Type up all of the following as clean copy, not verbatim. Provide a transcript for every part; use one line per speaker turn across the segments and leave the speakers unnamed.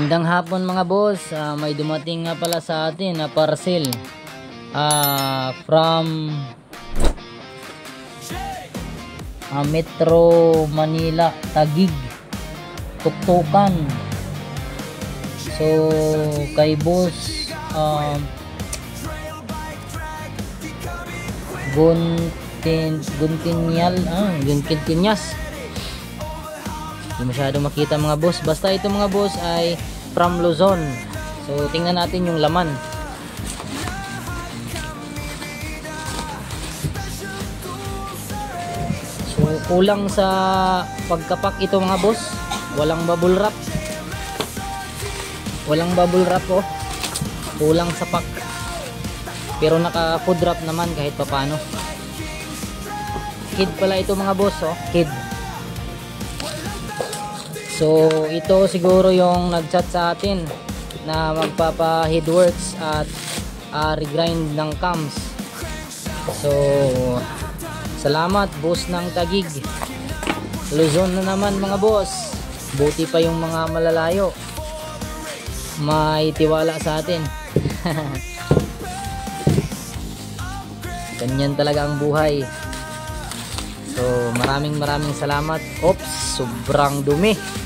Magandang hapon mga boss. May dumating nga pala sa atin na parcel from Metro Manila, Taguig, Tuktukan. So kay boss Guntinyas. Hindi masyado makita mga boss. Basta ito mga boss ay from Luzon. So tingnan natin yung laman. So kulang sa pagkapak ito mga boss. Walang bubble wrap. Oh. Kulang sa pack. Pero naka food wrap naman kahit papano. Kid pala ito mga boss, oh. Kid. So ito siguro yung nagchat sa atin na magpapa headworks at regrind ng cams. So salamat boss ng Taguig. Luzon na naman mga boss. Buti pa yung mga malalayo may tiwala sa atin. Ganyan talaga ang buhay. So maraming salamat. Oops, sobrang dumi.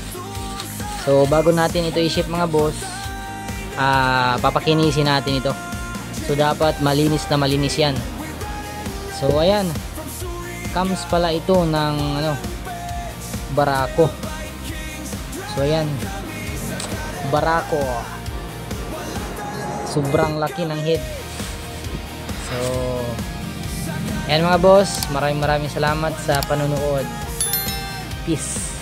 So bago natin ito i-ship mga boss, papakinisin natin ito. So dapat malinis na malinis yan. So ayan, comes pala ito ng Barako. So ayan, Barako. Sobrang laki ng head. So ayan mga boss, maraming salamat sa panonood. Peace.